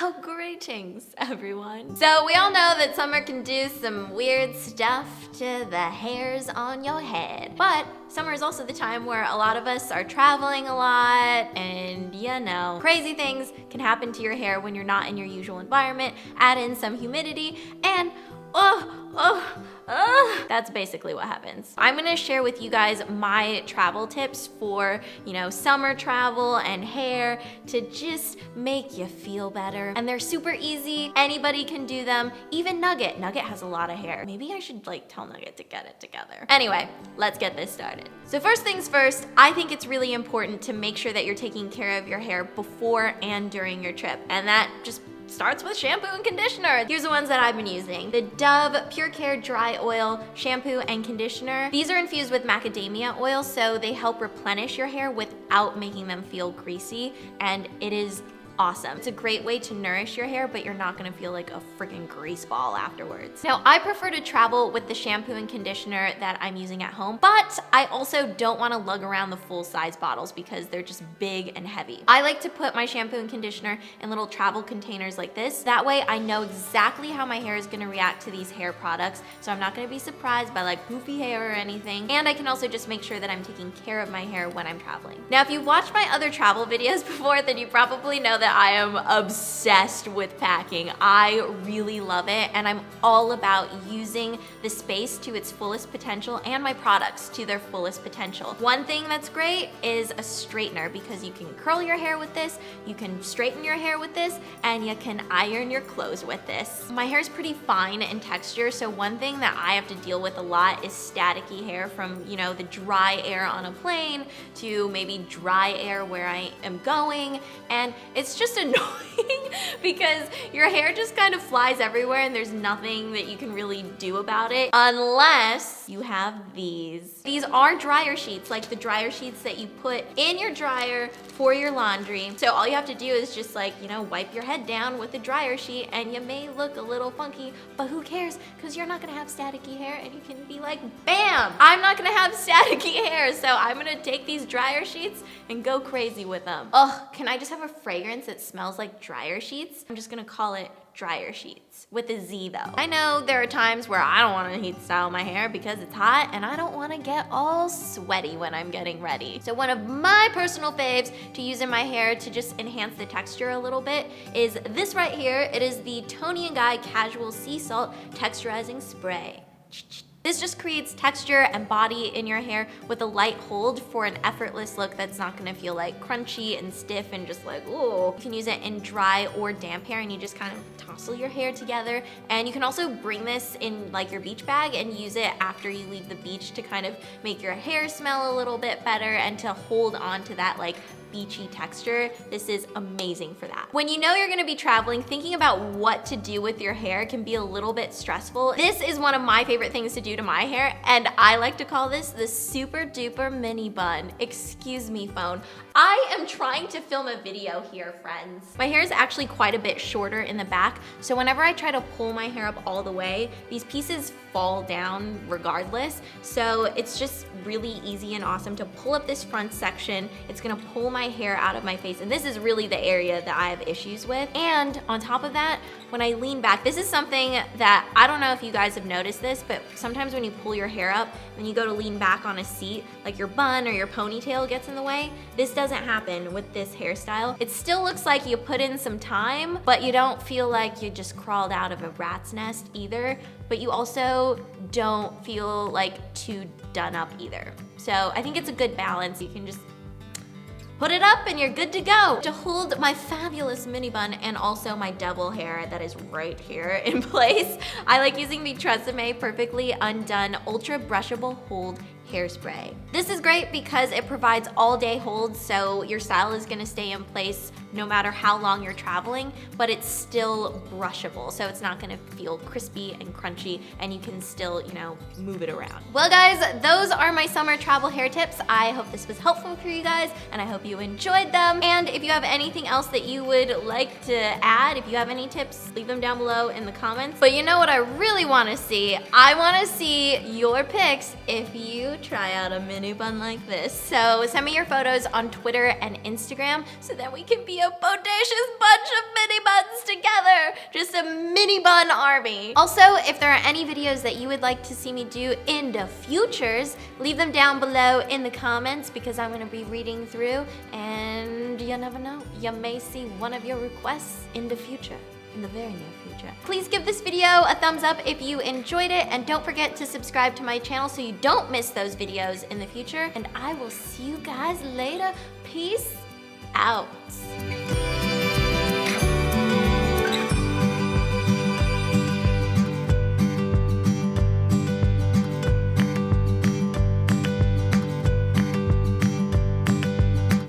Oh, greetings, everyone. So we all know that summer can do some weird stuff to the hairs on your head. But summer is also the time where a lot of us are traveling a lot and, you know, crazy things can happen to your hair when you're not in your usual environment. Add in some humidity and that's basically what happens. I'm gonna share with you guys my travel tips for, you know, summer travel and hair to just make you feel better. And they're super easy. Anybody can do them. Even Nugget. Nugget has a lot of hair. Maybe I should like tell Nugget to get it together. Anyway, let's get this started. So first things first, I think it's really important to make sure that you're taking care of your hair before and during your trip. And that just starts with shampoo and conditioner. Here's the ones that I've been using. The Dove Pure Care Dry Oil Shampoo and Conditioner. These are infused with macadamia oil, so they help replenish your hair without making them feel greasy, and it is awesome. It's a great way to nourish your hair, but you're not gonna feel like a freaking grease ball afterwards. Now, I prefer to travel with the shampoo and conditioner that I'm using at home, but I also don't wanna lug around the full-size bottles because they're just big and heavy. I like to put my shampoo and conditioner in little travel containers like this. That way, I know exactly how my hair is gonna react to these hair products, so I'm not gonna be surprised by like poofy hair or anything, and I can also just make sure that I'm taking care of my hair when I'm traveling. Now, if you've watched my other travel videos before, then you probably know that I am obsessed with packing. I really love it, and I'm all about using the space to its fullest potential and my products to their fullest potential. One thing that's great is a straightener because you can curl your hair with this, you can straighten your hair with this, and you can iron your clothes with this. My hair is pretty fine in texture, so one thing that I have to deal with a lot is staticky hair from, you know, the dry air on a plane to maybe dry air where I am going, and it's just annoying because your hair just kind of flies everywhere and there's nothing that you can really do about it unless you have these. These are dryer sheets, like the dryer sheets that you put in your dryer for your laundry. So all you have to do is just like, you know, wipe your head down with the dryer sheet and you may look a little funky, but who cares? Because you're not gonna have staticky hair and you can be like, bam, I'm not gonna have staticky hair. So I'm gonna take these dryer sheets and go crazy with them. Oh, can I just have a fragrance that smells like dryer sheets? I'm just gonna call it dryer sheets with a Z though. I know there are times where I don't want to heat style my hair because it's hot and I don't want to get all sweaty when I'm getting ready. So one of my personal faves to use in my hair to just enhance the texture a little bit is this right here. It is the TONI&GUY Casual Sea Salt Texturizing Spray. This just creates texture and body in your hair with a light hold for an effortless look that's not gonna feel like crunchy and stiff and just like, ooh. You can use it in dry or damp hair and you just kind of tousle your hair together. And you can also bring this in like your beach bag and use it after you leave the beach to kind of make your hair smell a little bit better and to hold on to that like beachy texture. This is amazing for that. When you know you're gonna be traveling, thinking about what to do with your hair can be a little bit stressful. This is one of my favorite things to do to my hair, and I like to call this the super duper mini bun. Excuse me, phone. I am trying to film a video here, friends. My hair is actually quite a bit shorter in the back, so whenever I try to pull my hair up all the way, these pieces fall down regardless. So it's just really easy and awesome to pull up this front section. It's gonna pull my hair out of my face, and this is really the area that I have issues with. And on top of that, when I lean back, this is something that I don't know if you guys have noticed this, but sometimes when you pull your hair up, when you go to lean back on a seat, like your bun or your ponytail gets in the way. This doesn't happen with this hairstyle. It still looks like you put in some time, but you don't feel like you just crawled out of a rat's nest either, but you also don't feel like too done up either. So I think it's a good balance. You can just put it up and you're good to go. To hold my fabulous mini bun and also my double hair that is right here in place, I like using the TRESemmé Perfectly Undone Ultra Brushable Hold Hairspray. This is great because it provides all day holds, so your style is gonna stay in place no matter how long you're traveling, but it's still brushable, so it's not gonna feel crispy and crunchy, and you can still, you know, move it around. Well guys, those are my summer travel hair tips. I hope this was helpful for you guys, and I hope you enjoyed them. And if you have anything else that you would like to add, if you have any tips, leave them down below in the comments. But you know what I really wanna see? I wanna see your pics if you try out a mini bun like this. So send me your photos on Twitter and Instagram so that we can be a bodacious bunch of mini buns together. mini bun army. Also, if there are any videos that you would like to see me do in the futures, leave them down below in the comments because I'm gonna be reading through, and you never know, you may see one of your requests in the future. In the very near future. Please give this video a thumbs up if you enjoyed it, and don't forget to subscribe to my channel so you don't miss those videos in the future, and I will see you guys later. Peace out.